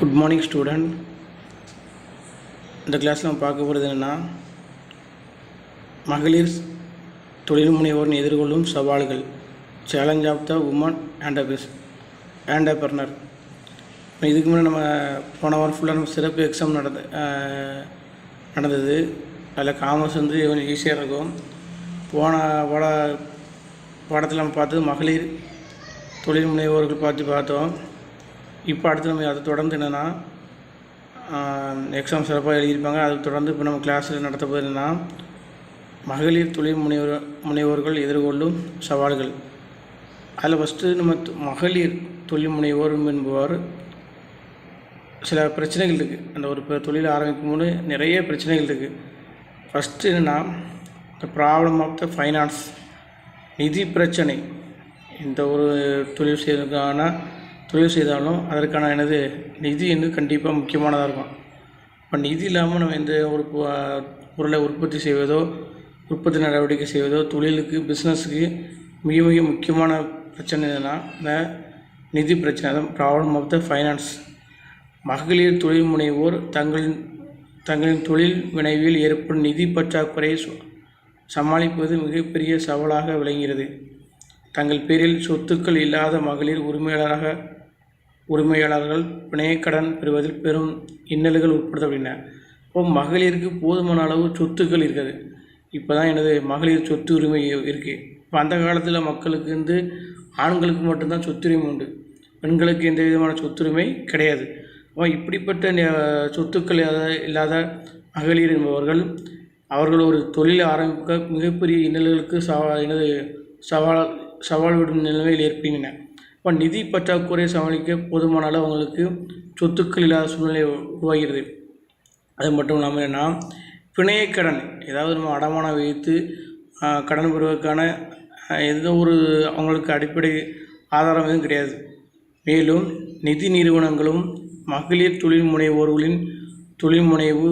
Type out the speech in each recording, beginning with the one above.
Good morning student. இந்த கிளாஸில் நம்ம பார்க்க போகிறது என்னென்னா, மகளிர் தொழில் முனைவோரின் எதிர்கொள்ளும் சவால்கள், challenge of the woman entrepreneur. இதுக்கு முன்னாடி நம்ம போன வாரம் ஃபுல்லாக நம்ம சிறப்பு எக்ஸாம் நடந்தது. அதில் காமர்ஸ் கொஞ்சம் ஈஸியாக இருக்கும். போன பாடத்தில் நம்ம பார்த்தது மகளிர் தொழில் முனைவோர்கள் பார்த்தோம். இப்போ அடுத்து நம்ம அதை தொடர்ந்து என்னென்னா, எக்ஸாம் சிறப்பாக எழுதியிருப்பாங்க. அதை தொடர்ந்து இப்போ நம்ம கிளாஸில் நடத்த போது என்னென்னா, மகளிர் தொழில் முனைவோர்கள் எதிர்கொள்ளும் சவால்கள். அதில் ஃபஸ்ட்டு நம்ம மகளிர் தொழில் முனைவோர் என்பவர் சில பிரச்சனைகள் இருக்குது. அந்த ஒரு தொழில் ஆரம்பிக்கும் போது நிறைய பிரச்சனைகள் இருக்குது. ஃபஸ்ட்டு என்னென்னா, the problem of the finance, நிதி பிரச்சனை. இந்த ஒரு தொழில் செய்தாலும் அதற்கான நிதி கண்டிப்பாக முக்கியமானதாக இருக்கும். இப்போ நிதி இல்லாமல் நம்ம எந்த ஒரு பொருளை உற்பத்தி செய்வதோ, உற்பத்தி நடவடிக்கை செய்வதோ, தொழிலுக்கு பிஸ்னஸுக்கு மிக மிக முக்கியமான பிரச்சனை என்னென்னா இந்த நிதி பிரச்சனை. அதான் ப்ராப்ளம் ஆஃப் த ஃபைனான்ஸ். மகளிர் தொழில் முனைவோர் தங்களின் தொழில் வினைவில் ஏற்படும் நிதி பற்றாக்குறையை சமாளிப்பது மிகப்பெரிய சவாலாக விளங்குகிறது. தங்கள் பேரில் சொத்துக்கள் இல்லாத மகளிர் உரிமையாளர்கள் பிணையக்கடன் பெறுவதில் பெரும் இன்னல்கள் உட்படுத்த அப்படின்னா, இப்போ மகளிருக்கு போதுமான அளவு சொத்துக்கள் இருக்குது. இப்போ தான் மகளிர் சொத்து உரிமை இருக்குது. இப்போ அந்த காலத்தில் மக்களுக்கு ஆண்களுக்கு மட்டும்தான் சொத்துரிமை உண்டு, பெண்களுக்கு எந்த விதமான சொத்துரிமை கிடையாது. அப்போ இப்படிப்பட்ட சொத்துக்கள் இல்லாத மகளிர் என்பவர்கள் அவர்கள் ஒரு தொழிலை ஆரம்பிக்க மிகப்பெரிய இன்னல்களுக்கு சவால் விடும் நிலைமையில் ஏற்படுகின்றன. இப்போ நிதி பற்றாக்குறையை சமாளிக்க போதுமான அளவு அவங்களுக்கு சொத்துக்கள் இல்லாத சூழ்நிலை உருவாகிறது. அது மட்டும் இல்லாமல் என்னென்னா, பிணையக்கடன், ஏதாவது நம்ம அடமானம் வைத்து கடன் பெறுவதற்கான எந்த ஒரு அவங்களுக்கு அடிப்படை ஆதாரம் எதுவும் கிடையாது. மேலும் நிதி நிறுவனங்களும் மகளிர் தொழில் முனைவோர்களின் தொழில் முனைவு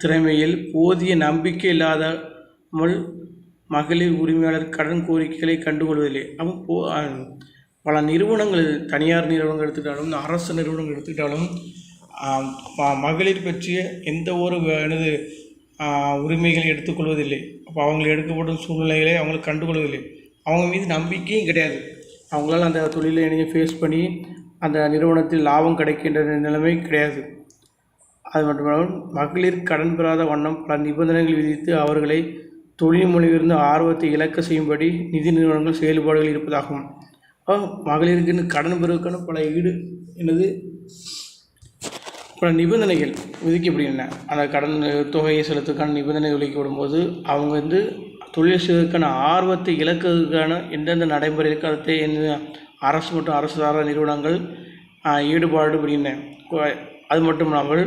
திறமையில் போதிய நம்பிக்கை இல்லாமல் மகளிர் உரிமையாளர் கடன் கோரிக்கைகளை கண்டுகொள்வதில்லை. அப்போ பல நிறுவனங்கள், தனியார் நிறுவனங்கள் எடுத்துக்கிட்டாலும், அரசு நிறுவனங்கள் எடுத்துக்கிட்டாலும் மகளிர் பற்றிய எந்த ஒரு உரிமைகளை எடுத்துக்கொள்வதில்லை. அப்போ அவங்களுக்கு எடுக்கப்படும் சூழ்நிலைகளை அவங்களுக்கு கண்டுகொள்வதில்லை. அவங்க மீது நம்பிக்கையும் கிடையாது. அவங்களால அந்த தொழிலை ஃபேஸ் பண்ணி அந்த நிறுவனத்தில் லாபம் கிடைக்கின்ற நிலைமை கிடையாது. அது மட்டுமல்லாமல் மகளிர் கடன் பெறாத வண்ணம் பல நிபந்தனைகள் விதித்து அவர்களை தொழில் முனைவிலிருந்து ஆர்வத்தை இழக்க செய்யும்படி நிதி நிறுவனங்கள் செயல்பாடுகள் இருப்பதாகும். மகளிருக்கு கடன் பெறுவதற்கான பல நிபந்தனைகள் விதிக்கப்படுகின்றன. அந்த கடன் தொகையை செலுத்துவதற்கான நிபந்தனைகள் விதிக்கப்படும் போது அவங்க தொழில் செய்வதற்கான ஆர்வத்தை இழக்கிறதுக்கான எந்தெந்த நடைமுறை இருக்கோ அதை அரசு மற்றும் அரசு சாரா நிறுவனங்கள் ஈடுபாடுபடுகின்றன. அது மட்டும் இல்லாமல்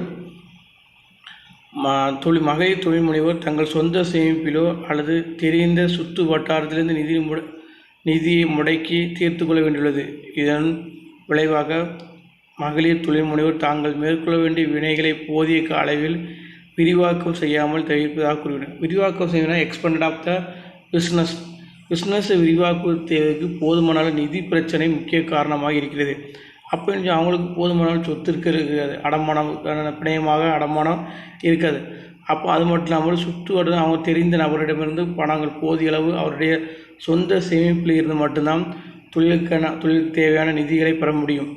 மகளிர் தொழில் முனைவோர் தங்கள் சொந்த சேமிப்பிலோ அல்லது தெரிந்த சுற்று வட்டாரத்திலிருந்து நிதியை முடக்கி தீர்த்து கொள்ள வேண்டியுள்ளது. இதன் விளைவாக மகளிர் தொழில் முனைவோர் தாங்கள் மேற்கொள்ள வேண்டிய வினைகளை போதிய அளவில் விரிவாக்கம் செய்யாமல் தவிர்ப்பதாக கூறுகின்றனர். விரிவாக்கம் செய்யணும்னா எக்ஸ்பெண்ட் ஆஃப் த பிஸ்னஸை விரிவாக்குவதற்கு போதுமான நிதி பிரச்சனை முக்கிய காரணமாக இருக்கிறது. அப்போ அவங்களுக்கு போதுமான சொத்து இருக்காது, அடமானம் பிணையமாக அடமானம் இருக்காது. அப்போ அது மட்டும் இல்லாமல் சுற்று அவங்க தெரிந்த நபரிடமிருந்து பணங்கள் போதிய அளவு அவருடைய சொந்த சேமிப்பில் இருந்து மட்டும்தான் தொழிலுக்கு தேவையான நிதிகளை பெற முடியும்.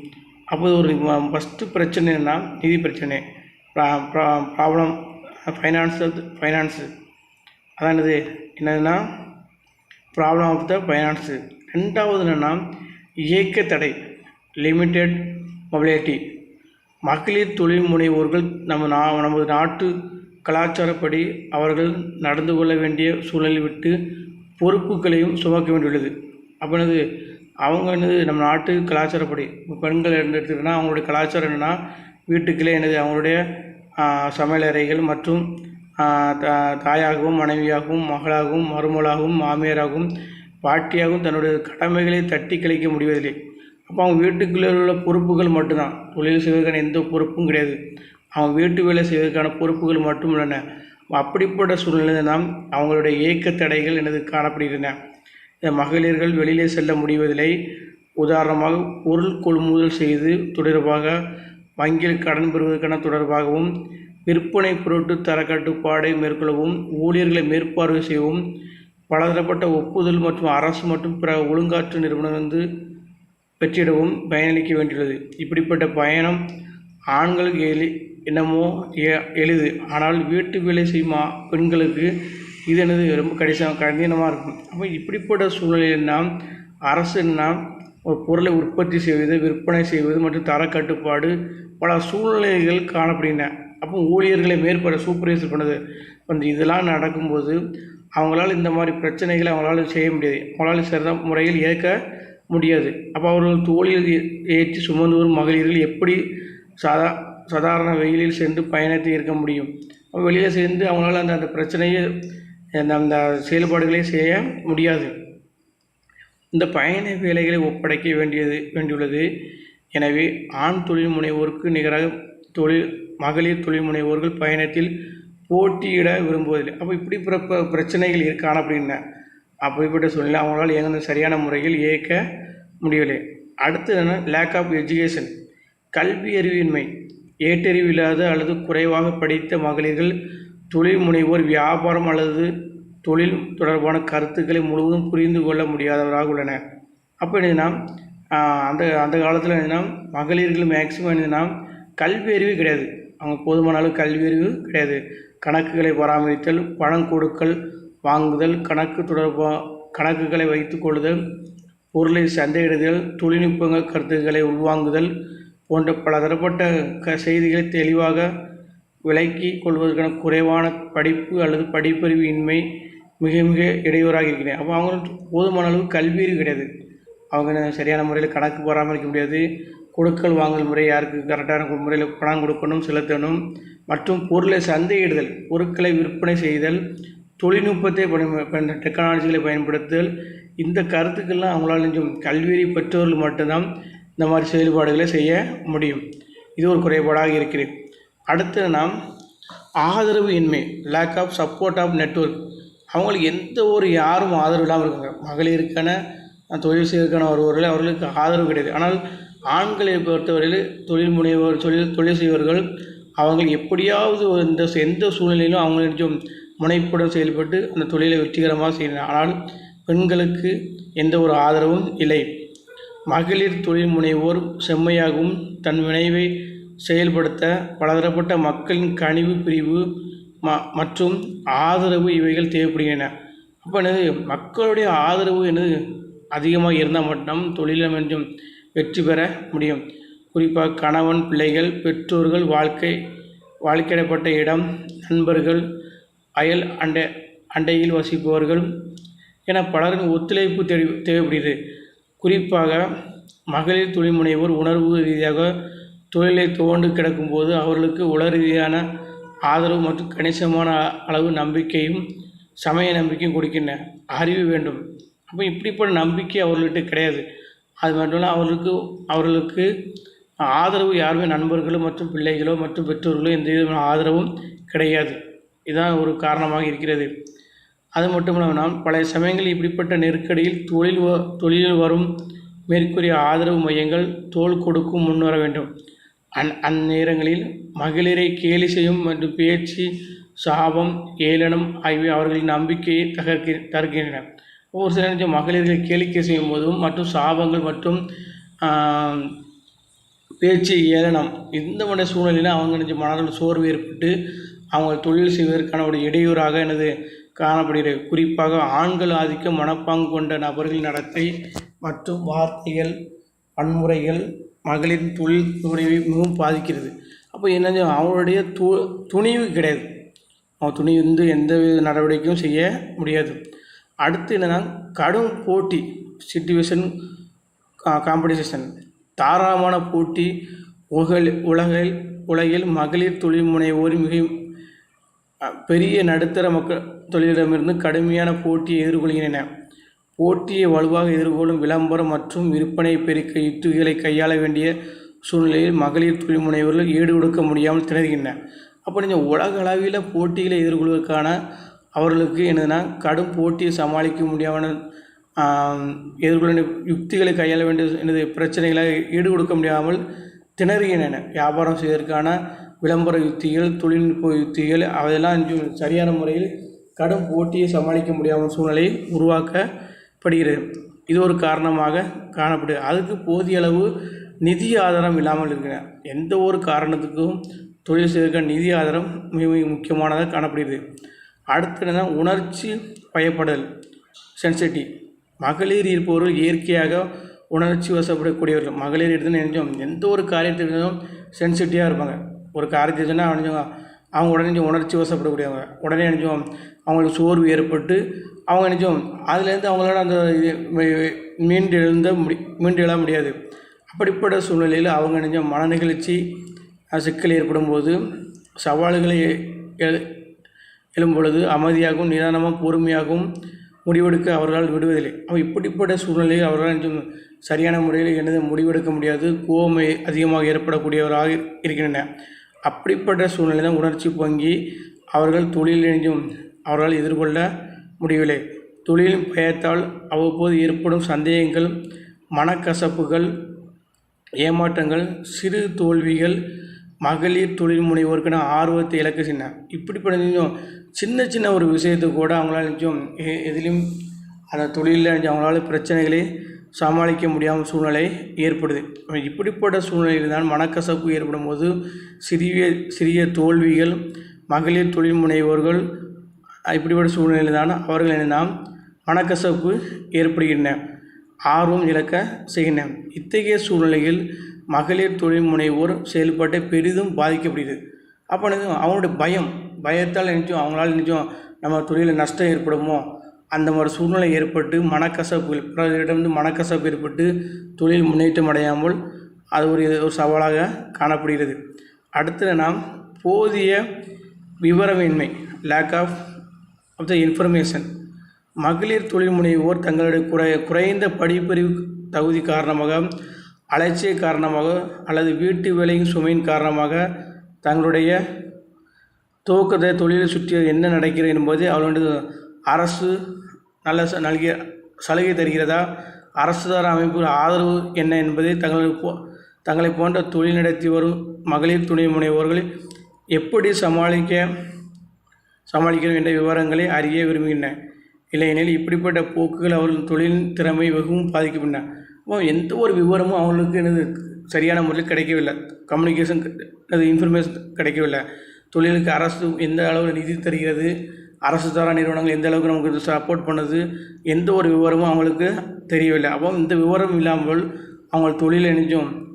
அப்போது ஒரு ஃபஸ்ட்டு பிரச்சனை என்னன்னா நிதி பிரச்சனை, ப்ராப்ளம் ஃபைனான்ஸு. அதான் என்னதுன்னா ப்ராப்ளம் ஆஃப் த ஃபைனான்ஸு. ரெண்டாவது என்னென்னா இயக்க தடை, லிமிட்டெட் மொபிலிட்டி. மகளிர் தொழில் முனைவோர்கள் நமது நாட்டு கலாச்சாரப்படி அவர்கள் நடந்து கொள்ள வேண்டிய சூழலை விட்டு பொறுப்புகளையும் சுமக்க வேண்டியுள்ளது. அப்போ அவங்க நம்ம நாட்டு கலாச்சாரப்படி பெண்கள் எடுத்துக்கிட்டோன்னா அவங்களுடைய கலாச்சாரம் என்னென்னா, வீட்டுக்குள்ளே அவங்களுடைய சமையலறைகள் மற்றும் தாயாகவும் மனைவியாகவும் மகளாகவும் மருமகளாகவும் மாமியாராகவும் பாட்டியாகவும் தன்னுடைய கடமைகளை தட்டி கழிக்க முடிவதில்லை. அப்போ அவங்க வீட்டுக்குள்ளே உள்ள பொறுப்புகள் மட்டும்தான், தொழில் செய்வதற்கான எந்த பொறுப்பும் கிடையாது. அவங்க வீட்டு வேலை செய்வதற்கான பொறுப்புகள் மட்டும் உள்ளன. அப்படிப்பட்ட சூழ்நிலை தான் அவங்களுடைய இயக்க தடைகள் காணப்படுகின்றன. இந்த மகளிர்கள் வெளியிலே செல்ல முடிவதில்லை. உதாரணமாக பொருள் கொள்முதல் செய்து தொடர்பாக வங்கியில் கடன் பெறுவதற்கான தொடர்பாகவும், விற்பனை பொருட்டு தர கட்டுப்பாடை மேற்கொள்ளவும், ஊழியர்களை மேற்பார்வை செய்யவும், பலதரப்பட்ட ஒப்புதல் மற்றும் அரசு மற்றும் பிற ஒழுங்காற்று நிறுவனங்களிலிருந்து பெற்றிடவும் பயனளிக்க வேண்டியுள்ளது. இப்படிப்பட்ட பயணம் ஆண்களுக்கு என்னமோ எளிது. ஆனால் வீட்டு வேலை செய்யும் பெண்களுக்கு இது ரொம்ப கடினமாக இருக்கும். அப்போ இப்படிப்பட்ட சூழ்நிலையில் நாம் அரசு ஒரு பொருளை உற்பத்தி செய்வது, விற்பனை செய்வது மற்றும் தர கட்டுப்பாடு பல சூழ்நிலைகள் காணப்படுகின்றன. அப்போ ஊழியர்களை சூப்பர்வைசர் பண்ணுது இதெல்லாம் நடக்கும்போது அவங்களால இந்த மாதிரி பிரச்சனைகளை அவங்களால செய்ய முடியாது, அவங்களால சரியான முறையில் ஏற்க முடியாது. அப்போ அவர்கள் தோளில் ஏற்றி சுமந்து வரும் மகளிர்கள் எப்படி சாதாரண வெயிலில் சென்று பயணத்தை இருக்க முடியும்? வெளியில் சேர்ந்து அவங்களால அந்த பிரச்சனையை அந்த செயல்பாடுகளை செய்ய முடியாது. இந்த பயண வேலைகளை ஒப்படைக்க வேண்டியுள்ளது. எனவே ஆண் தொழில் முனைவோருக்கு நிகராக மகளிர் தொழில் முனைவோர்கள் பயணத்தில் போட்டியிட விரும்புவதில்லை. அப்போ இப்படி பிரச்சனைகள் இருக்கான அப்படின்னா அப்படிப்பட்ட சூழ்நிலை அவங்களால் எங்கே சரியான முறையில் இயக்க முடியவில்லை. அடுத்து லேக் ஆஃப் எஜுகேஷன், கல்வி அறிவின்மை. ஏற்றறிவு இல்லாத அல்லது குறைவாக படித்த மகளிர்கள் தொழில் முனைவோர் வியாபாரம் அல்லது தொழில் தொடர்பான கருத்துக்களை முழுவதும் புரிந்து கொள்ள முடியாதவராக உள்ளனர். அப்போ என்னதுன்னா அந்த காலத்தில் மகளிர்கள் மேக்சிமம் கல்வி அறிவு கிடையாது, அவங்க போதுமான அளவு கல்வி அறிவு கிடையாது. கணக்குகளை பராமரித்தல், பணம் கொடுக்கல் வாங்குதல், கணக்குகளை வைத்து கொள்ளுதல், பொருளை சந்தையிடுதல், தொழில்நுட்பங்கள் கருத்துக்களை உள்வாங்குதல் போன்ற பலதரப்பட்ட செய்திகளை தெளிவாக விளக்கி கொள்வதற்கான குறைவான படிப்பு அல்லது படிப்பறிவு இன்மை மிக மிக இடையூறாக இருக்கிறேன். அப்போ அவங்களுக்கு போதுமான அளவு கல்வி அறிவு கிடையாது, அவங்க சரியான முறையில் கணக்கு பராமரிக்க முடியாது. கொடுக்கல் வாங்கல் முறை யாருக்கு கரெக்டான முறையில் பணம் கொடுக்கணும், செலுத்தணும் மற்றும் பொருளை சந்தையிடுதல், பொருட்களை விற்பனை செய்தல், தொழில்நுட்பத்தை டெக்னாலஜிகளை பயன்படுத்துதல், இந்த கருத்துக்கள்லாம் அவங்களால கல்வியறி பெற்றவர்கள் மட்டும்தான் இந்த மாதிரி செயல்பாடுகளை செய்ய முடியும். இது ஒரு குறைபாடாக இருக்கிறது. அடுத்து ஆதரவு இன்மை, lack of support of network. அவங்களுக்கு எந்த ஒரு யாரும் ஆதரவு இல்லாமல் இருக்காங்க. மகளிருக்கான தொழில் செய்வதற்கான ஒருவர்கள் அவர்களுக்கு ஆதரவு கிடையாது. ஆனால் ஆண்களை பொறுத்தவரையில் தொழில் முனைவோர் தொழில் செய்வர்கள் அவங்க எப்படியாவது எந்த சூழ்நிலையிலும் அவங்க முனைப்புடன் செயல்பட்டு அந்த தொழிலை வெற்றிகரமாக செய்யணும். ஆனால் பெண்களுக்கு எந்த ஒரு ஆதரவும் இல்லை. மகளிர் தொழில் முனைவோர் செம்மையாகவும் தன் வினைவை செயல்படுத்த பலதரப்பட்ட மக்களின் கனிவு பிரிவு மற்றும் ஆதரவு இவைகள் தேவைப்படுகின்றன. அப்போ மக்களுடைய ஆதரவு அதிகமாக இருந்தால் மட்டும் தொழிலில் கொஞ்சம் வெற்றி பெற முடியும். குறிப்பாக கணவன், பிள்ளைகள், பெற்றோர்கள், வாழ்க்கையிடப்பட்ட இடம், நண்பர்கள், அயல் அண்டையில் வசிப்பவர்கள் என பலரின் ஒத்துழைப்பு தேவைப்படுகிறது. குறிப்பாக மகளிர் தொழில் முனைவோர் உணர்வு ரீதியாக தொழிலை துவண்டு கிடக்கும்போது அவர்களுக்கு உள ரீதியான ஆதரவு மற்றும் கணிசமான அளவு நம்பிக்கையும் சமய நம்பிக்கையும் கொடுக்கின்றன. அறிவு வேண்டும். அப்போ இப்படிப்பட்ட நம்பிக்கை அவர்கள்ட்ட கிடையாது. அது மட்டும் இல்லை, அவர்களுக்கு ஆதரவு யாருமே நண்பர்களோ மற்றும் பிள்ளைகளோ மற்றும் பெற்றோர்களோ எந்த விதமான ஆதரவும் கிடையாது. இதுதான் ஒரு காரணமாக இருக்கிறது. அது மட்டும் இல்லாமல் பல சமயங்களில் இப்படிப்பட்ட நெருக்கடியில் தொழிலில் வரும் மேற்கூறிய ஆதரவு மையங்கள் தோள் கொடுக்கும் முன்வர வேண்டும். அந்நேரங்களில் மகளிரை கேலி செய்யும் மற்றும் பேச்சு, சாபம், ஏளனம் ஆகியவை அவர்களின் நம்பிக்கையை தருகின்றன. ஒரு சில மகளிர்களை கேளிக்கை செய்யும் போதும் மற்றும் சாபங்கள் மற்றும் பேச்சு, ஏளனம் இந்த மாதிரி சூழ்நிலையில் அவங்க மனதில் சோர்வு ஏற்பட்டு அவங்க தொழில் செய்வதற்கான ஒரு இடையூறாக காணப்படுகிறது. குறிப்பாக ஆண்கள் ஆதிக்க மனப்பாங்கு கொண்ட நபர்களின் நடத்தை மற்றும் வார்த்தைகள், வன்முறைகள் மகளிரின் தொழில் துணிவை மிகவும் பாதிக்கிறது. அப்போ அவங்களுடைய துணிவு கிடையாது, அவங்க துணிவு எந்த வித நடவடிக்கையும் செய்ய முடியாது. அடுத்து கடும் போட்டி, சிச்சுவேஷன் காம்படிஷன், தாராளமான போட்டி உலகில் மகளிர் தொழில் முனைவோர் மிக பெரிய நடுத்தர மக்கள் தொழிலிடமிருந்து கடுமையான போட்டியை எதிர்கொள்கின்றன. போட்டியை வலுவாக எதிர்கொள்ளும் விளம்பரம் மற்றும் விற்பனை பெருக்க யுக்திகளை கையாள வேண்டிய சூழ்நிலையில் மகளிர் தொழில் முனைவர்கள் ஈடுகொடுக்க முடியாமல் திணறுகின்றன. அப்போ உலக அளவில் போட்டிகளை எதிர்கொள்வதற்கான அவர்களுக்கு கடும் போட்டியை சமாளிக்க முடியாமல் எதிர்கொள்ள யுக்திகளை கையாள வேண்டிய பிரச்சனைகளை ஈடுகொடுக்க முடியாமல் திணறுகின்றன. வியாபாரம் செய்வதற்கான விளம்பர யுத்திகள், தொழில்நுட்ப யுத்திகள் அவையெல்லாம் சரியான முறையில் கடும் போட்டியை சமாளிக்க முடியாமல் சூழ்நிலை உருவாக்கப்படுகிறது. இது ஒரு காரணமாக காணப்படுது. அதுக்கு போதிய அளவு நிதி ஆதாரம் இல்லாமல் இருக்கிற எந்த ஒரு காரணத்துக்கும் தொழில் செய்வதற்கான நிதி ஆதாரம் மிக முக்கியமானதாக காணப்படுகிறது. அடுத்தது உணர்ச்சி பயப்படுதல், சென்சிட்டிவ். மகளிர் இருப்பவர்கள் இயற்கையாக உணர்ச்சி வசப்படக்கூடியவர்கள். மகளிர் எடுத்துன்னு நினைச்சோம் எந்த ஒரு காரியத்திலும் சென்சிட்டிவாக இருப்பாங்க. ஒரு காரியத்தை சொன்னால் அவங்க உடனே உணர்ச்சி வசப்படக்கூடியவங்க. உடனே நினைச்சோம் அவங்களுக்கு சோர்வு ஏற்பட்டு அவங்க நினைச்சோம் அதுலேருந்து அவங்களால அந்த மீண்டு எழ முடியாது. அப்படிப்பட்ட சூழ்நிலையில் அவங்க நினைச்சோம் மன நிகழ்ச்சி சிக்கல் ஏற்படும் போது, சவால்களை எழும்பொழுது அமைதியாகவும் நிதானமாகவும் பொறுமையாகவும் முடிவெடுக்க அவர்களால் விடுவதில்லை. இப்படிப்பட்ட சூழ்நிலையில் அவர்களால் சரியான முறையில் முடிவெடுக்க முடியாது. கோபம் அதிகமாக ஏற்படக்கூடியவராக இருக்கின்றன. அப்படிப்பட்ட சூழ்நிலை தான் உணர்ச்சி பொங்கி அவர்கள் தொழில் அவர்களால் எதிர்கொள்ள முடியவில்லை. தொழிலின் பயத்தால் அவ்வப்போது ஏற்படும் சந்தேகங்கள், மனக்கசப்புகள், ஏமாற்றங்கள், சிறு தோல்விகள் மகளிர் தொழில் முனைவோருக்கான ஆர்வத்தை இழக்க செய்ய. இப்படிப்பட்ட சின்ன ஒரு விஷயத்தை கூட அவங்களால எதிலையும் அந்த தொழிலில் அவங்களால பிரச்சனைகளை சமாளிக்க முடியாமல் சூழ்நிலை ஏற்படுது. இப்படிப்பட்ட சூழ்நிலையில் தான் மனக்கசப்பு ஏற்படும் போது சிறிய தோல்விகள் மகளிர் தொழில் முனைவோர்கள் இப்படிப்பட்ட சூழ்நிலையில் தான் அவர்கள் மனக்கசப்பு ஏற்படுகின்றன, ஆர்வம் இழக்க செய்கின்றன. இத்தகைய சூழ்நிலையில் மகளிர் தொழில் முனைவோர் செயல்பாட்டை பெரிதும் பாதிக்கப்படுகிறது. அப்போ அவங்களுடைய பயத்தால் அவங்களால நம்ம தொழிலில் நஷ்டம் ஏற்படுமோ அந்த மாதிரி சூழ்நிலை ஏற்பட்டு மனக்கசப்புகள் பிறரிடமிருந்து மனக்கசப்பு ஏற்பட்டு தொழில் முன்னேற்றம் அடையாமல் அது ஒரு சவாலாக காணப்படுகிறது. அடுத்து நாம் போதிய விவரமின்மை, லேக் ஆஃப் த இன்ஃபர்மேஷன். மகளிர் தொழில் முனைவோர் தங்களுடைய குறைந்த படிப்பறிவு தகுதி காரணமாக, அலட்சிய காரணமாக அல்லது வீட்டு வேலையின் சுமையின் காரணமாக தங்களுடைய துவக்கத்தை தொழிலை சுற்றி என்ன நடக்கிறது என்பது அவர்களுடைய அரசு நல்கிய சலுகை தருகிறதா, அரசு தர அமைப்பு ஆதரவு என்ன என்பதை தங்களை போன்ற தொழில் நடத்தி வரும் மகளிர் துணை முனைவோர்கள் எப்படி சமாளிக்கணும் என்ற விவரங்களை அறிய விரும்புகின்றன. இல்லையெனில் இப்படிப்பட்ட போக்குகள் அவர்கள் தொழிலின் திறமை மிகவும் பாதிக்கின்றன. எந்த ஒரு விவரமும் அவங்களுக்கு சரியான முறையில் கிடைக்கவில்லை. கம்யூனிகேஷன் இன்ஃபர்மேஷன் கிடைக்கவில்லை. தொழிலுக்கு அரசு எந்த அளவு நிதி தருகிறது, அரசு சாரா நிறுவனங்கள் எந்த அளவுக்கு நமக்கு சப்போர்ட் பண்ணுது, எந்த ஒரு விவரமும் அவங்களுக்கு தெரியவில்லை. அப்போ இந்த விவரம் இல்லாமல் அவங்க தொழிலை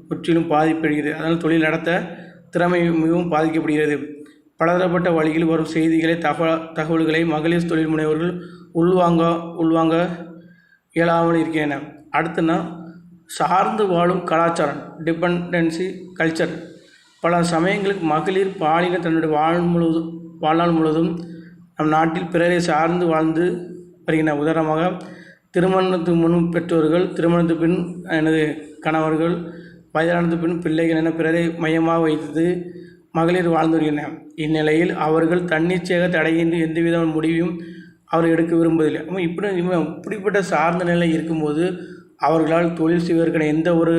முற்றிலும் பாதிப்படுகிறது. அதனால் தொழில் நடத்த திறமை மிகவும் பாதிக்கப்படுகிறது. பலதரப்பட்ட வழியில் வரும் செய்திகளை தகவல்களை மகளிர் தொழில் முனைவர்கள் உள்வாங்க இயலாமல் இருக்கின்றன. அடுத்துனா சார்ந்து வாழும் கலாச்சாரம், டிபெண்டன்சி கல்ச்சர். பல சமயங்களுக்கு மகளிர் பாலின தன்னுடைய வாழ்நாள் முழுவதும் நம் நாட்டில் பிறரை சார்ந்து வாழ்ந்து வருகின்றன. உதாரணமாக திருமணத்துக்கு முன் பெற்றோர்கள், திருமணத்துக்கு பின் கணவர்கள், வயதானதுக்கு பின் பிள்ளைகள் என பிறரை மையமாக வைத்து மகளிர் வாழ்ந்து வருகின்றனர். இந்நிலையில் அவர்கள் தன்னிச்சையாக தடையின்றி எந்தவித முடிவையும் அவர் எடுக்க விரும்புவதில்லை. இப்படிப்பட்ட சார்ந்த நிலை இருக்கும்போது அவர்களால் தொழில் செய்வதற்கான எந்த ஒரு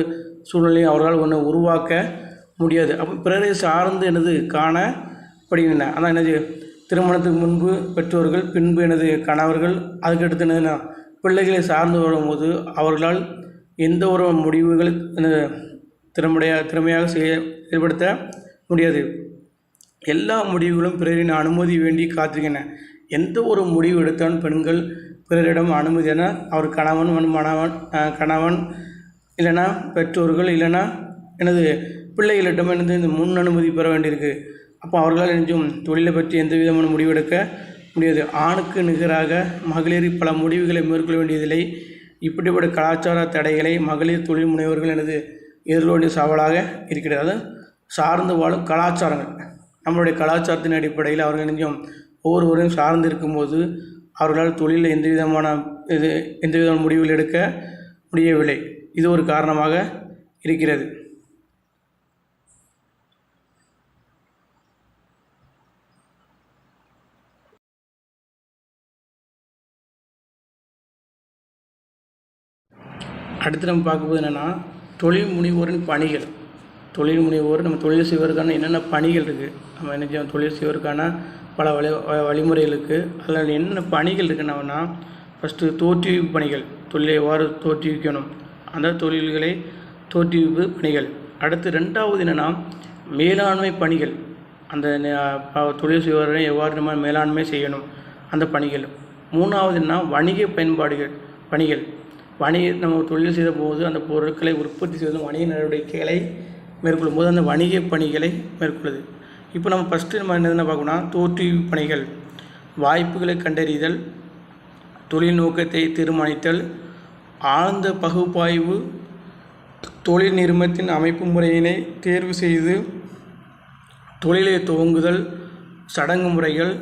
சூழ்நிலையும் அவர்களால் உருவாக்க முடியாது. அப்போ பிறரை சார்ந்து காணப்படுகின்றன. ஆனால் திருமணத்துக்கு முன்பு பெற்றோர்கள், பின்பு கணவர்கள், அதுக்கடுத்து பிள்ளைகளை சார்ந்து வரும்போது அவர்களால் எந்த ஒரு முடிவுகள் திறமையாக செயல்படுத்த முடியாது. எல்லா முடிவுகளும் பிறரின் அனுமதி வேண்டி காத்திருக்கின்றன. எந்த ஒரு முடிவு எடுத்தாலும் பெண்கள் பிறரிடம் அனுமதி என அவர் கணவன் இல்லைன்னா பெற்றோர்கள் இல்லைன்னா பிள்ளைகளிடம் இந்த முன் அனுமதி பெற வேண்டியிருக்கு. அப்போ அவர்களால் தொழிலை பற்றி எந்த விதமான முடிவெடுக்க முடியாது. ஆணுக்கு நிகராக மகளிர் பல முடிவுகளை மேற்கொள்ள வேண்டியதில்லை. இப்படிப்பட்ட கலாச்சார தடைகளை மகளிர் தொழில் முனைவர்கள் எதிர்கொள்ள சவாலாக இருக்கிறது. அது சார்ந்து வாழும் கலாச்சாரங்கள். நம்மளுடைய கலாச்சாரத்தின் அடிப்படையில் அவர்கள் ஒவ்வொருவரையும் சார்ந்து இருக்கும்போது அவர்களால் தொழிலில் எந்த விதமான முடிவுகள் எடுக்க முடியவில்லை. இது ஒரு காரணமாக இருக்கிறது. அடுத்து நம்ம பார்க்கும்போது என்னென்னா தொழில் முனைவோரின் பணிகள். தொழில் முனைவோர் நம்ம தொழில் செய்வதற்கான என்னென்ன பணிகள் இருக்குது, நம்ம என்ன செய்யணும் தொழில் செய்வதற்கான பல வழிமுறைகள் இருக்குது. அதில் என்னென்ன பணிகள் இருக்குன்னா, ஃபஸ்ட்டு தோற்றுவிப்பு பணிகள், தொழிலை எவ்வாறு தோற்றுவிக்கணும், அந்த தொழில்களை தோற்றுவிப்பு பணிகள். அடுத்து 2வது என்னென்னா மேலாண்மை பணிகள், அந்த தொழில் செய்வதை எவ்வாறு நம்ம மேலாண்மை செய்யணும் அந்த பணிகள். 3வது என்ன வணிக பயன்பாடுகள் பணிகள், நம்ம தொழில் செய்த போது அந்த பொருட்களை உற்பத்தி செய்வதும் வணிக நடவடிக்கைகளை மேற்கொள்ளும் போது அந்த வணிக பணிகளை மேற்கொள்ளுது. இப்போ நம்ம ஃபஸ்ட்டு நம்ம என்ன பார்க்கணும்னா தோற்றுவிப்பு பணிகள், வாய்ப்புகளை கண்டறிதல், தொழில் நோக்கத்தை தீர்மானித்தல், ஆழ்ந்த பகுப்பாய்வு, தொழில் நிறுவனத்தின் அமைப்பு முறையினை தேர்வு செய்து தொழிலை துவங்குதல், சடங்கு முறைகள்,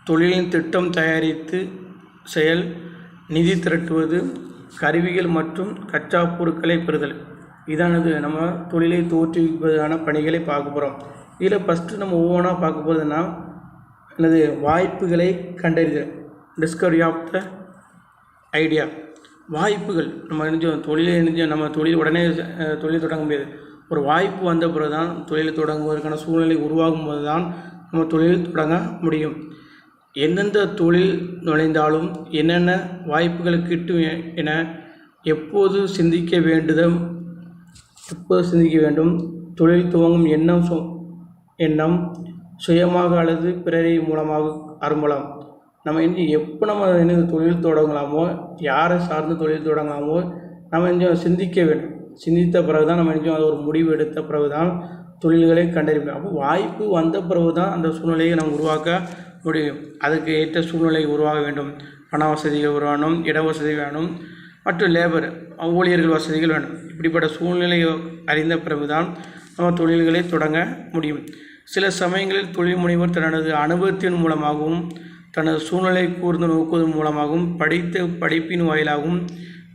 தொழிலின் திட்டம் தயாரித்து செயல், நிதி திரட்டுவது, கருவிகள் மற்றும் கச்சா பொருட்களை பெறுதல். இதானது நம்ம தொழிலை தோற்றுவிப்பதான பணிகளை பார்க்க போகிறோம். இதில் ஃபஸ்ட்டு நம்ம ஒவ்வொன்றா பார்க்க போகிறதுனா என்னது வாய்ப்புகளை கண்டறிதல், டிஸ்கவரி ஆஃப் த ஐடியா. வாய்ப்புகள் நம்ம நம்ம தொழில் உடனே தொழில் தொடங்க முடியாது. ஒரு வாய்ப்பு வந்த பிறகு தான் தொழிலை தொடங்குவதற்கான சூழ்நிலை உருவாகும் போது தான் நம்ம தொழில் தொடங்க முடியும். எந்தெந்த தொழில் நுழைந்தாலும் என்னென்ன வாய்ப்புகள் கிட்டும் என எப்போது சிந்திக்க வேண்டும். தொழில் துவங்கும் எண்ணம் சுயமாக அல்லது பிறரை மூலமாக அரும்பலாம். நம்ம எப்போ நம்ம தொழில் தொடங்கலாமோ, யாரை சார்ந்து தொழில் தொடங்கலாமோ நம்ம சிந்திக்க வேண்டும். சிந்தித்த பிறகு தான் நம்ம அது ஒரு முடிவு எடுத்த பிறகு தான் தொழில்களை கண்டறியும். அப்போ வாய்ப்பு வந்த பிறகு தான் அந்த சூழ்நிலையை நம்ம உருவாக்க முடியும். அதுக்கு ஏற்ற சூழ்நிலை உருவாக வேண்டும். பண வசதிகள் உருவாகணும், இட வசதி வேணும், மற்றும் லேபர் ஊழியர்கள் வசதிகள் வேணும். இப்படிப்பட்ட சூழ்நிலையை அறிந்த பிறகு தான் நம்ம தொழில்களை தொடங்க முடியும். சில சமயங்களில் தொழில் முனைவர் தனது அனுபவத்தின் மூலமாகவும் தனது சூழ்நிலை கூர்ந்து நோக்குவதன் மூலமாகவும் படித்த படிப்பின் வாயிலாகவும்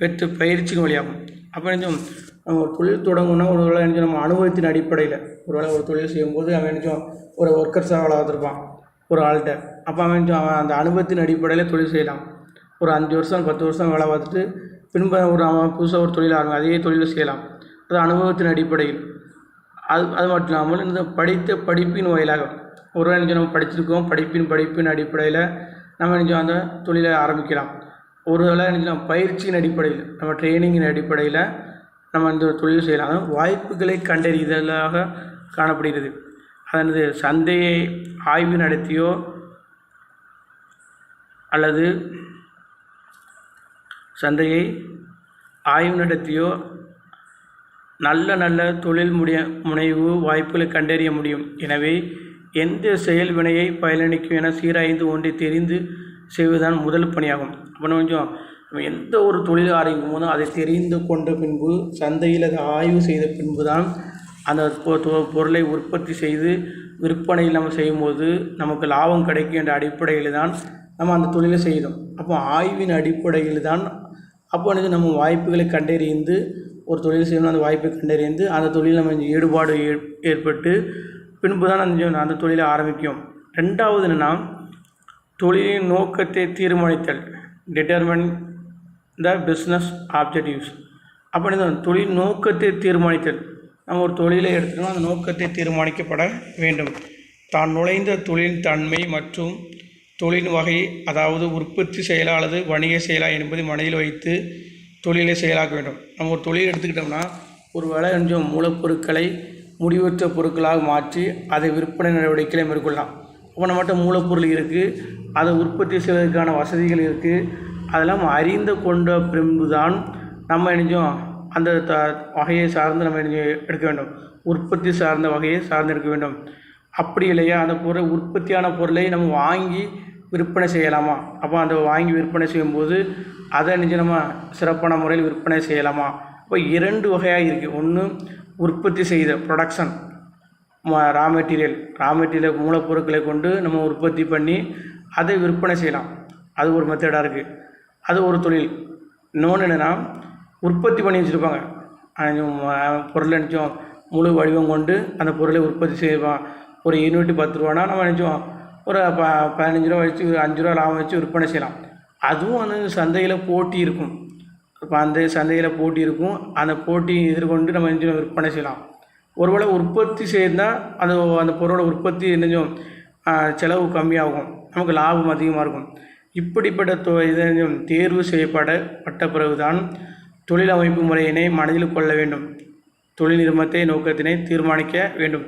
பெற்ற பயிற்சியின் வழியாகும். அப்போ நம்ம தொழில் தொடங்கணும்னா ஒரு வேளை நம்ம அனுபவத்தின் அடிப்படையில் ஒரு தொழில் செய்யும்போது அவன் ஒரு ஒர்க்கர்ஸாக வேலை பார்த்துருப்பான் ஒரு ஆள்கிட்ட. அப்போ அவன் அந்த அனுபவத்தின் அடிப்படையில் தொழில் செய்யலாம். ஒரு 5 வருஷம் 10 வருஷம் வேலை பார்த்துட்டு பின்பு அவன் புதுசாக ஒரு தொழில் ஆரம்பி அதே தொழிலை செய்யலாம். அது அனுபவத்தின் அடிப்படையில். அது மட்டும் இல்லாமல் இந்த படித்த படிப்பின் வாயிலாக ஒரு வேளை நம்ம படிச்சிருக்கோம், படிப்பின் அடிப்படையில் நம்ம அந்த தொழிலை ஆரம்பிக்கலாம். ஒரு வேளை நம்ம பயிற்சியின் அடிப்படையில் நம்ம ட்ரைனிங்கின் அடிப்படையில் நம்ம இந்த தொழில் செய்யலாம். வாய்ப்புகளை கண்டறிதலாக காணப்படுகிறது. அதாவது சந்தையை ஆய்வு நடத்தியோ அல்லது நல்ல தொழில் முனைவு வாய்ப்புகளை கண்டறிய முடியும். எனவே எந்த செயல் வினையை பயனளிக்கும் என சீராய்ந்து ஒன்றை தெரிந்து செய்வதுதான் முதல் பணியாகும். அப்போ நம்ம எந்த ஒரு தொழில் ஆரம்பிக்கும் போதும் அதை தெரிந்து கொண்ட பின்பு சந்தையில் அதை ஆய்வு செய்த பின்பு தான் அந்த பொருளை உற்பத்தி செய்து விற்பனையில் நம்ம செய்யும்போது நமக்கு லாபம் கிடைக்கும் என்ற அடிப்படையில் தான் நம்ம அந்த தொழிலை செய்கிறோம். அப்போ ஆய்வின் அடிப்படையில் தான் அப்போ நம்ம வாய்ப்புகளை கண்டறிந்து ஒரு தொழில் செய்யணும். அந்த வாய்ப்பை கண்டறிந்து அந்த தொழில் நம்ம ஈடுபாடு ஏற்பட்டு பின்பு தான் அந்த தொழிலை ஆரம்பிக்கும். 2வது என்னென்னா தொழிலின் நோக்கத்தை தீர்மானித்தல், டிட்டர்மைன் த பிஸ்னஸ் ஆப்ஜெக்டிவ்ஸ். அப்படி தொழில் நோக்கத்தை தீர்மானித்தல், நம்ம ஒரு தொழிலை எடுத்துக்கணும், அந்த நோக்கத்தை தீர்மானிக்கப்பட வேண்டும். தான் நுழைந்த தொழிலின் தன்மை மற்றும் தொழில் வகை, அதாவது உற்பத்தி செயலா அல்லது வணிக செயலா என்பதை மனதில் வைத்து தொழிலை செயலாக்க வேண்டும். நம்ம ஒரு தொழில் எடுத்துக்கிட்டோம்னா ஒரு வேளை மூலப்பொருட்களை முடிவற்ற பொருட்களாக மாற்றி அதை விற்பனை நடவடிக்கைகளை மேற்கொள்ளலாம். அப்போ நம்மகிட்ட மூலப்பொருள் இருக்குது, அதை உற்பத்தி செய்வதற்கான வசதிகள் இருக்குது. அதெல்லாம் அறிந்து கொண்ட பின்பு தான் நம்ம அந்த வகையை சார்ந்து நம்ம எடுக்க வேண்டும். உற்பத்தி சார்ந்த வகையை சார்ந்து எடுக்க வேண்டும். அப்படி இல்லையா அந்த உற்பத்தியான பொருளை நம்ம வாங்கி விற்பனை செய்யலாமா? அப்போ அந்த வாங்கி விற்பனை செய்யும்போது அதை நம்ம சிறப்பான முறையில் விற்பனை செய்யலாமா? இப்போ 2 வகையாக இருக்குது. ஒன்று உற்பத்தி செய்த ப்ரொடக்ஷன், ரா மெட்டீரியல் மூலப்பொருட்களை கொண்டு நம்ம உற்பத்தி பண்ணி அதை விற்பனை செய்யலாம். அது ஒரு மெத்தடாக இருக்குது. அது ஒரு தொழில். இன்னொன்று என்னென்னா உற்பத்தி பண்ணி வச்சுருப்பாங்க பொருளை முழு வடிவம் கொண்டு அந்த பொருளை உற்பத்தி செய்வான். ஒரு யூனிட் 10 ரூபானா நம்ம ஒரு 15 ரூபா வச்சு 5 ரூபா லாபம் வச்சு விற்பனை செய்யலாம். அதுவும் அந்த சந்தையில் போட்டி இருக்கும். இப்போ அந்த சந்தையில் போட்டி இருக்கும். அந்த போட்டி எதிர்கொண்டு நம்ம விற்பனை செய்யலாம். ஒருவேளை உற்பத்தி செய்தால் அந்த பொருளோட உற்பத்தி என்னஞ்சும் செலவு கம்மியாகும், நமக்கு லாபம் அதிகமாக இருக்கும். இப்படிப்பட்ட இதனையும் தேர்வு செய்யப்பட்ட பிறகுதான் தொழில் அமைப்பு முறையினை மனதில் கொள்ள வேண்டும். தொழில் நிறுவனத்தை நோக்கத்தினை தீர்மானிக்க வேண்டும்.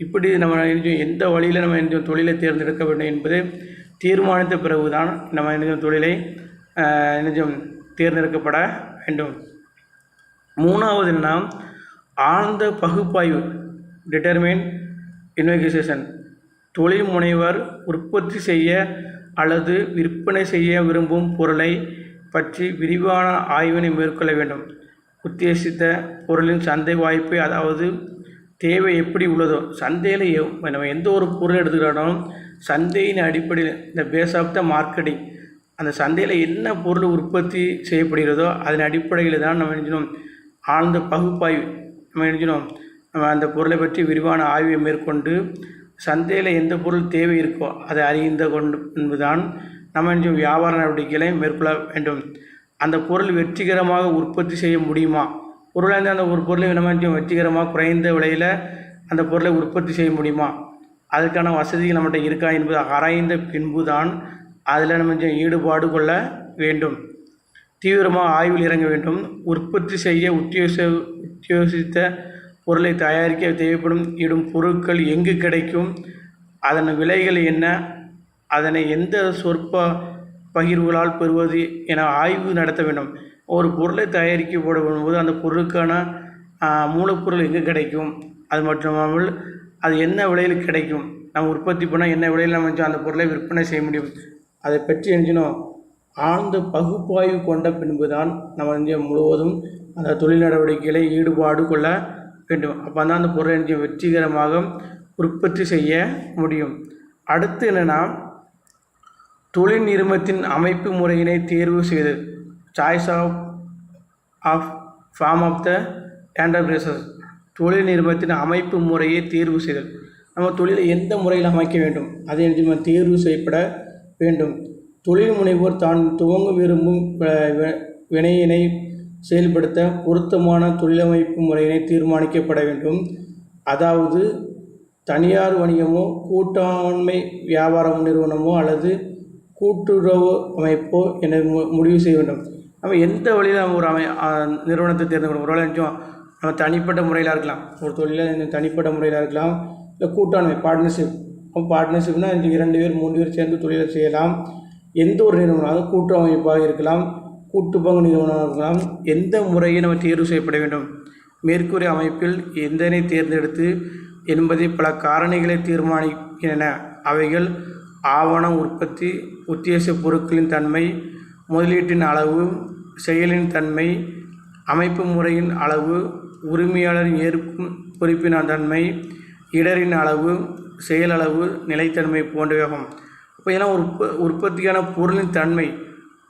இப்படி நம்ம எந்த வழியில் நம்ம தொழிலை தேர்ந்தெடுக்க வேண்டும் என்பதை தீர்மானித்த பிறகுதான் நம்ம தொழிலை தேர்ந்தெடுக்கப்பட வேண்டும். மூணாவது நாம் ஆழ்ந்த பகுப்பாய்வு, டிட்டர்மைன் இன்வெஸ்டிகேஷன். தொழில் முனைவர் உற்பத்தி செய்ய அல்லது விற்பனை செய்ய விரும்பும் பொருளை பற்றி விரிவான ஆய்வினை மேற்கொள்ள வேண்டும். உத்தேசித்த பொருளின் சந்தை வாய்ப்பை, அதாவது தேவை எப்படி உள்ளதோ, சந்தையில் நம்ம எந்த ஒரு பொருள் எடுத்துக்கிட்டாலும் சந்தையின் அடிப்படையில், இந்த பேஸ் ஆஃப் த மார்க்கெட்டிங், அந்த சந்தையில் என்ன பொருள் உற்பத்தி செய்யப்படுகிறதோ அதன் அடிப்படையில் தான் நம்ம நினைச்சணும் ஆழ்ந்த பகுப்பாய்வு. நம்ம அந்த பொருளை பற்றி விரிவான ஆய்வை மேற்கொண்டு சந்தையில் எந்த பொருள் தேவை இருக்கோ அதை அறிந்து கொண்டு என்பதுதான் நம்ம வியாபார நடவடிக்கைகளை மேற்கொள்ள வேண்டும். அந்த பொருள் வெற்றிகரமாக உற்பத்தி செய்ய முடியுமா, பொருளாக அந்த ஒரு பொருளை நம்ம வெற்றிகரமாக குறைந்த விலையில் அந்த பொருளை உற்பத்தி செய்ய முடியுமா, அதுக்கான வசதிகள் நம்மகிட்ட இருக்கா என்பது ஆராய்ந்த பின்பு தான் அதில் நம்ம ஈடுபாடு கொள்ள வேண்டும். தீவிரமாக ஆய்வில் இறங்க வேண்டும். உற்பத்தி செய்ய உத்தியோசித்த பொருளை தயாரிக்க தேவைப்படும் இடும் பொருட்கள் எங்கு கிடைக்கும், அதன் விலைகள் என்ன, அதனை எந்த சொற்ப பகிர்வுகளால் பெறுவது என ஆய்வு நடத்த வேண்டும். ஒரு பொருளை தயாரிக்கப்படும்போது அந்த பொருளுக்கான மூலப்பொருள் எங்கே கிடைக்கும், அது மட்டுமல்லாமல் அது என்ன விலையில் கிடைக்கும், நம்ம உற்பத்தி பண்ணால் என்ன விலையில் நம்ம அந்த பொருளை விற்பனை செய்ய முடியும், அதை பற்றி எஞ்சினோம் ஆழ்ந்த பகுப்பாய்வு கொண்ட பின்பு தான் நம்ம முழுவதும் அந்த தொழில் நடவடிக்கைகளை ஈடுபாடு கொள்ள வேண்டும். அப்போ தான் அந்த பொருளை வெற்றிகரமாக உற்பத்தி செய்ய முடியும். அடுத்து என்னென்னா, தொழில் நிறுவனத்தின் அமைப்பு முறையினை தேர்வு செய்தல், choice of form of the enterprises. தொழில் நிறுவனத்தின் அமைப்பு முறையை தேர்வு செய்தல், நம்ம தொழிலை எந்த முறையில் அமைக்க வேண்டும் அதை நம்ம தேர்வு செய்யப்பட வேண்டும். தொழில் முனைவோர் தான் துவங்க விரும்பும் வினையினை செயல்படுத்த பொருத்தமான தொழிலமைப்பு முறையினை தீர்மானிக்கப்பட வேண்டும். அதாவது தனியார் வணிகமோ, கூட்டாண்மை வியாபார நிறுவனமோ அல்லது கூட்டுறவு அமைப்போ என முடிவு செய்ய வேண்டும். நம்ம எந்த வழியில் நம்ம ஒரு நிறுவனத்தை தேர்ந்தெடுக்கணும். ஒரு வேலை நம்ம தனிப்பட்ட முறையில் இருக்கலாம், ஒரு தொழிலில் தனிப்பட்ட முறையில் இருக்கலாம், இல்லை கூட்டாண்மை பார்ட்னர்ஷிப். பார்ட்னர்ஷிப்னால் 2 பேர் 3 பேர் சேர்ந்து தொழிலை செய்யலாம். எந்த ஒரு நிறுவனம், அது கூட்டு அமைப்பாக இருக்கலாம், கூட்டு பங்கு நிறுவனமாக இருக்கலாம். எந்த முறையை நம்ம தேர்வு செய்யப்பட வேண்டும், மேற்கூறிய அமைப்பில் எந்தனை தேர்ந்தெடுத்து என்பதை பல காரணிகளை தீர்மானிக்கின்றன. அவைகள் ஆவணம், உற்பத்தி, உத்தேச பொருட்களின் தன்மை, முதலீட்டின் அளவு, செயலின் தன்மை, அமைப்பு முறையின் அளவு, உரிமையாளரின் ஏற்கும் பொறுப்பின் தன்மை, இடரின் அளவு, செயலளவு, நிலைத்தன்மை போன்றவையாகும். இப்போ இதெல்லாம் உற்பத்தியான பொருளின் தன்மை.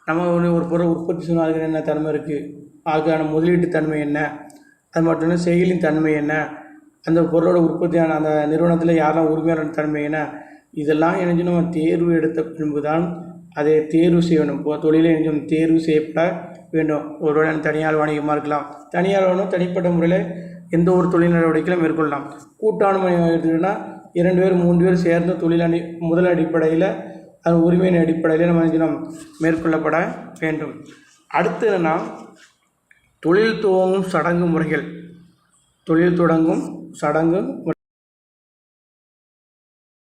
நம்ம ஒரு பொருள் உற்பத்தி சொன்னால் அதுக்கு என்ன தன்மை இருக்குது, அதுக்கான முதலீட்டு தன்மை என்ன, அது மட்டும் இல்லை செயலின் தன்மை என்ன, அந்த பொருளோட உற்பத்தியான அந்த நிறுவனத்தில் யாரெல்லாம் உரிமையாளர் தன்மை என்ன, இதெல்லாம் இணைஞ்சு நம்ம தேர்வு எடுத்த பின்பு தான் அதை தேர்வு செய்ய வேண்டும். இப்போ தொழிலை இணைஞ்சு தேர்வு செய்யப்பட வேண்டும். ஒருவேளை தனியார் வணிகமாக இருக்கலாம், தனியார் வணிகம் தனிப்பட்ட முறையில் எந்த ஒரு தொழில் நடவடிக்கையிலும் மேற்கொள்ளலாம். கூட்டாண்மை எடுத்துக்கிட்டோன்னா 2 பேர் 3 பேர் சேர்ந்து முதல் அடிப்படையில், அது உரிமையின் அடிப்படையில் நம்ம மேற்கொள்ளப்பட வேண்டும். அடுத்து என்னென்னா, தொழில் துவங்கும் சடங்கு முறைகள். தொழில் தொடங்கும் சடங்கு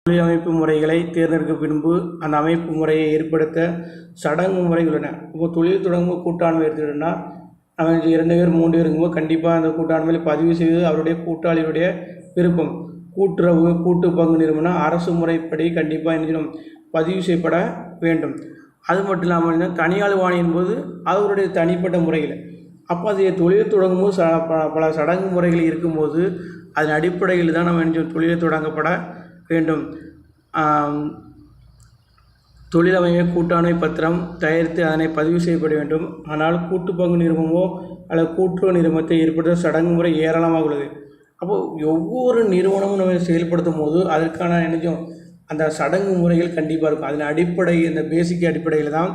தொழில் அமைப்பு முறைகளை தேர்ந்தெடுக்க பின்பு அந்த அமைப்பு முறையை ஏற்படுத்த சடங்கு முறைகள் உள்ளன. இப்போ தொழில் தொடங்கும் கூட்டாண்மை எடுத்துக்கிட்டோன்னா, நம்ம 2 பேர் 3 பேர் இருக்கும்போது கண்டிப்பாக அந்த கூட்டாண்மையில் பதிவு செய்வது அவருடைய கூட்டாளியுடைய விருப்பம். கூட்டுறவு, கூட்டு பங்கு நிறுவனம் அரசு முறைப்படி கண்டிப்பாக பதிவு செய்யப்பட வேண்டும். அது மட்டும் இல்லாமல் தனியார் வாணியின் போது அவருடைய தனிப்பட்ட முறையில், அப்போ அது தொழில் தொடங்கும்போது பல சடங்கு முறைகள் இருக்கும்போது அதன் அடிப்படையில் தான் நம்ம தொழிலை தொடங்கப்பட வேண்டும். தொழிலமைப்பு கூட்டாண்மை பத்திரம் தயாரித்து அதனை பதிவு செய்யப்பட வேண்டும். ஆனால் கூட்டு பங்கு நிறுவனமோ அல்லது கூட்டுறவு நிறுவனத்தை ஏற்படுத்த சடங்கு முறை ஏராளமாக உள்ளது. அப்போது ஒவ்வொரு நிறுவனமும் நம்ம செயல்படுத்தும் போது அதற்கான அந்த சடங்கு முறைகள் கண்டிப்பாக இருக்கும். அதன் அடிப்படை, இந்த பேசிக் அடிப்படையில் தான்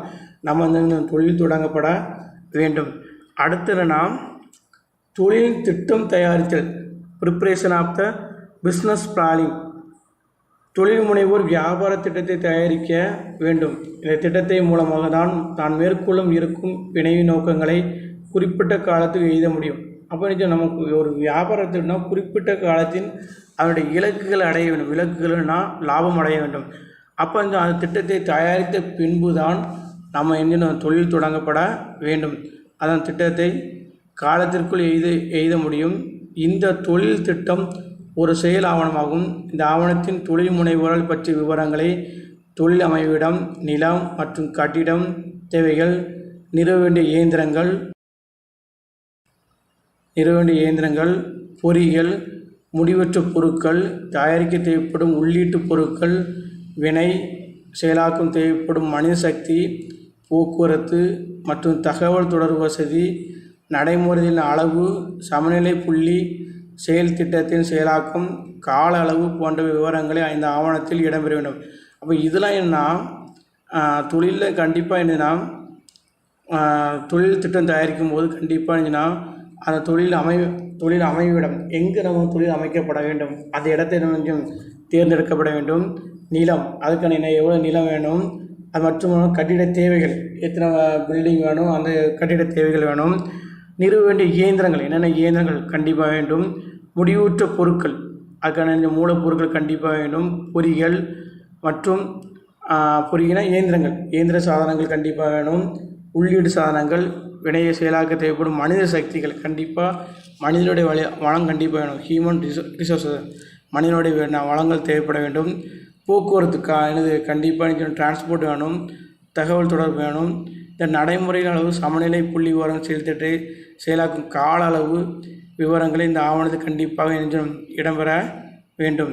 நம்ம அந்த தொழில் தொடங்கப்பட வேண்டும். அடுத்தது நாம் தொழில் திட்டம் தயாரித்தல், preparation of the business planning. தொழில் முனைவோர் வியாபார திட்டத்தை தயாரிக்க வேண்டும். இந்த திட்டத்தின் மூலமாக தான் மேற்கொள்ளும் இருக்கும் வினை நோக்கங்களை குறிப்பிட்ட காலத்தில் எழுத முடியும். அப்போ நமக்கு ஒரு வியாபாரத்தில்னா குறிப்பிட்ட காலத்தின் அதனுடைய இலக்குகள் அடைய வேண்டும். இலக்குகள்னா லாபம் அடைய வேண்டும். அப்போ அந்த திட்டத்தை தயாரித்த பின்பு தான் நம்ம தொழில் தொடங்கப்பட வேண்டும். அதன் திட்டத்தை காலத்திற்குள் எழுத முடியும். இந்த தொழில் திட்டம் ஒரு செயல் ஆவணமாகும். இந்த ஆவணத்தின் தொழில் முனைவோர்கள் பற்றிய விவரங்களை, தொழில் அமைவிடம், நிலம் மற்றும் கட்டிடம் தேவைகள், நிறுவ வேண்டிய இயந்திரங்கள், பொறிகள், முடிவற்ற பொருட்கள், தயாரிக்க தேவைப்படும் உள்ளீட்டு பொருட்கள், வினை செயலாக்கம் தேவைப்படும் மனித சக்தி, போக்குவரத்து மற்றும் தகவல் தொடர்பு வசதி, நடைமுறையின் அளவு, சமநிலை புள்ளி, செயல் திட்டத்தின் செயலாக்கம், கால அளவு போன்ற விவரங்களை இந்த ஆவணத்தில் இடம்பெற வேண்டும். அப்போ இதெல்லாம் என்னன்னா தொழிலில் கண்டிப்பாக என்னன்னா தொழில் திட்டம் தயாரிக்கும் போது கண்டிப்பாக என்னன்னா அந்த தொழில் அமைவிடம் எங்கே நம்ம தொழில் அமைக்கப்பட வேண்டும், அந்த இடத்தை கொஞ்சம் தேர்ந்தெடுக்கப்பட வேண்டும். நிலம், அதுக்கான எவ்வளோ நிலம் வேணும், அது மற்றும் கட்டிட தேவைகள், எத்தனை பில்டிங் வேணும், அந்த கட்டிட தேவைகள் வேணும். நிறுவ வேண்டிய இயந்திரங்கள், என்னென்ன இயந்திரங்கள் கண்டிப்பாக வேண்டும். முடிவுற்ற பொருட்கள், அதுக்கான மூலப்பொருட்கள் கண்டிப்பாக வேண்டும். பொறிகள் மற்றும் பொறியின இயந்திர சாதனங்கள் கண்டிப்பாக வேணும். உள்ளீடு சாதனங்கள், வினையை செயலாக்க தேவைப்படும் மனித சக்திகள், கண்டிப்பாக மனிதனுடைய வளம் கண்டிப்பாக வேணும். ஹியூமன் ரிசோர்ஸஸ், மனிதனுடைய வளங்கள் தேவைப்பட வேண்டும். போக்குவரத்துக்கு கண்டிப்பாக டிரான்ஸ்போர்ட் வேணும். தகவல் தொடர்பு வேணும். இந்த நடைமுறையின் அளவு, சமநிலை புள்ளி விவரம், செயல்திட்டத்தை செயலாக்கும் கால அளவு விவரங்களை இந்த ஆவணத்தில் கண்டிப்பாக இடம்பெற வேண்டும்.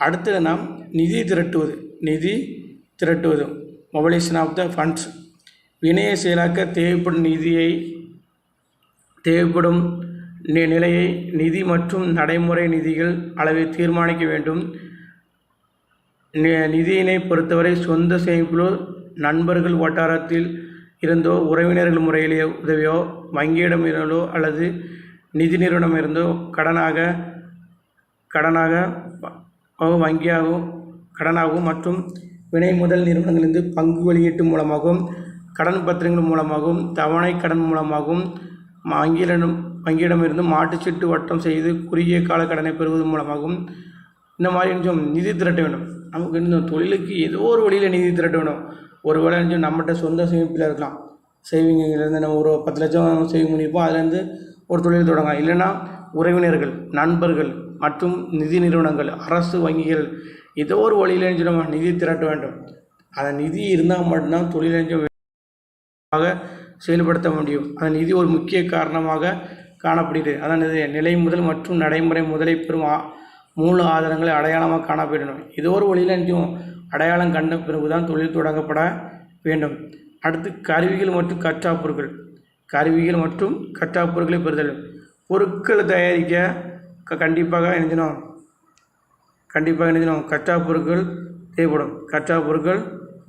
அடுத்தது நாம் நிதி திரட்டுவது மொபிலைசேஷன் ஆஃப் த ஃபண்ட்ஸ். வினையை செயலாக்க தேவைப்படும் நிலையை நிதி மற்றும் நடைமுறை நிதிகள் அளவை தீர்மானிக்க வேண்டும். நிதியினை பொறுத்தவரை சொந்த சேமிப்பிலோ, நண்பர்கள் வட்டாரத்தில் இருந்தோ, உறவினர்கள் முறையிலே உதவியோ, வங்கியிடம் இருந்தோ அல்லது நிதி நிறுவனம் இருந்தோ, கடனாகவும் மற்றும் வினை முதல் நிறுவனங்களிலிருந்து பங்கு வெளியீட்டு மூலமாகவும், கடன் பத்திரங்கள் மூலமாகவும், தவணை கடன் மூலமாகவும், வங்கியிடமிருந்து மாட்டுச்சீட்டு வட்டம் செய்து குறுகிய கால கடனை பெறுவது மூலமாகவும் இந்த மாதிரி கொஞ்சம் நிதி திரட்ட வேண்டும். நமக்கு இந்த தொழிலுக்கு ஏதோ ஒரு வழியில் நிதி திரட்ட வேண்டும். ஒரு வேளை நம்மகிட்ட சொந்த சேமிப்பில் இருக்கலாம். சேவிங்கிலேருந்து நம்ம ஒரு 10 லட்சம் சேவிங் பண்ணியிருப்போம், அதுலேருந்து ஒரு தொழில் தொடங்கலாம். இல்லைன்னா உறவினர்கள், நண்பர்கள் மற்றும் நிதி நிறுவனங்கள், அரசு வங்கிகள், ஏதோ ஒரு வழியில் நம்ம நிதி திரட்ட வேண்டும். அந்த நிதி இருந்தால் மட்டும்தான் தொழில் செயல்படுத்த முடியும். அந்த நிதி ஒரு முக்கிய காரணமாக காணப்படுகிறது. அதாவது நிலை முதல் மற்றும் நடைமுறை முதலை பெறும் மூல ஆதாரங்களை அடையாளமாக காணப்படணும். ஏதோ ஒரு வழியில் அடையாளம் கண்ட பிறகுதான் தொழில் தொடங்கப்பட வேண்டும். அடுத்து கருவிகள் மற்றும் கற்றா பொருட்களை பெறுதல். பொருட்களை தயாரிக்க கண்டிப்பாக கற்றா பொருட்கள் தேவைப்படும்.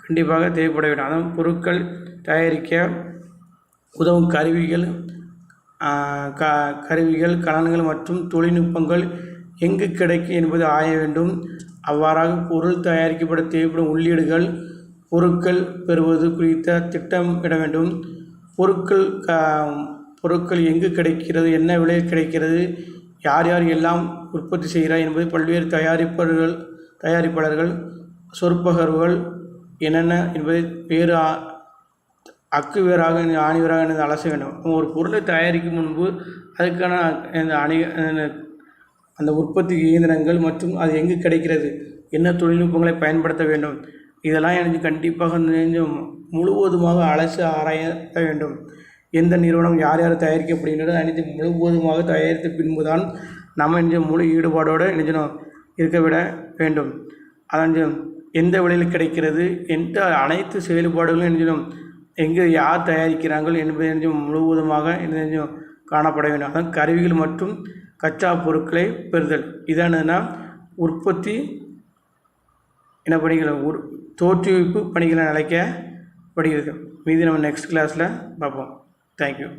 கண்டிப்பாக தேவைப்பட வேண்டும். அதான் பொருட்கள் தயாரிக்க உதவும் கருவிகள், கலன்கள் மற்றும் தொழில்நுட்பங்கள் எங்கு கிடைக்கும் என்பது ஆய வேண்டும். அவ்வாறாக பொருள் தயாரிக்கப்பட தேவைப்படும் உள்ளீடுகள், பொருட்கள் பெறுவது குறித்த திட்டமிட வேண்டும். பொருட்கள் எங்கு கிடைக்கிறது, என்ன விலை கிடைக்கிறது, யார் எல்லாம் உற்பத்தி செய்கிறார் என்பது பல்வேறு தயாரிப்பாளர்கள் சொற்பகர்வுகள் என்னென்ன என்பதை வேறு அக்கு வேறாக ஆணி வேறாக அலச வேண்டும். ஒரு பொருளை தயாரிக்கும் முன்பு அதுக்கான அந்த உற்பத்தி இயந்திரங்கள் மற்றும் அது எங்கு கிடைக்கிறது, என்ன தொழில்நுட்பங்களை பயன்படுத்த வேண்டும், இதெல்லாம் எனக்கு கண்டிப்பாக முழுவதுமாக அலசி ஆராய வேண்டும். எந்த நிறுவனம் யார் தயாரிக்கப்படுகின்றது அனைத்து முழுவதுமாக தயாரித்த பின்பு தான் நம்ம முழு ஈடுபாடோடு இருக்க விட வேண்டும். அதான் எந்த விலையில் கிடைக்கிறது, எந்த அனைத்து செயல்பாடுகளும் எங்கே யார் தயாரிக்கிறார்கள் என்பது முழுவதுமாக காணப்பட வேண்டும். அதான் கருவிகள் மற்றும் கச்சா பொருட்களை பெறுதல். இதானதுன்னா உற்பத்தி என்ன பணிகள், தோற்றுவிப்பு பணிகளை அழைக்கப்படுகிறது. மீது நம்ம நெக்ஸ்ட் கிளாஸில் பார்ப்போம். தேங்க்யூ.